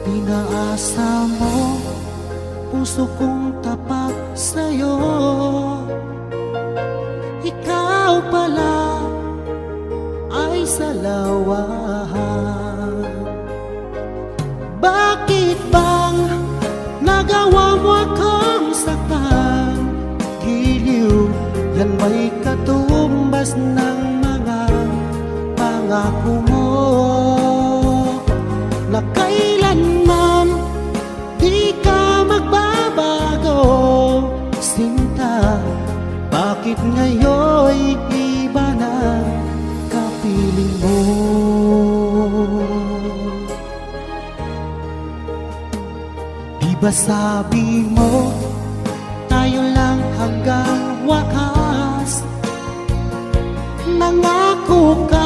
Pinaasa mo puso kong tapat sa'yo. Ikaw pala ay salawahan. Bakit bang nagawa mo akong saktan? Giliw, yan ba'y katumbas ng mga pangako mo na kailanman di ka magbabago, sinta? Bakit ngayon'y iba na kapiling mo? Di ba sabi mo tayo lang hanggang wakas? Nangako ka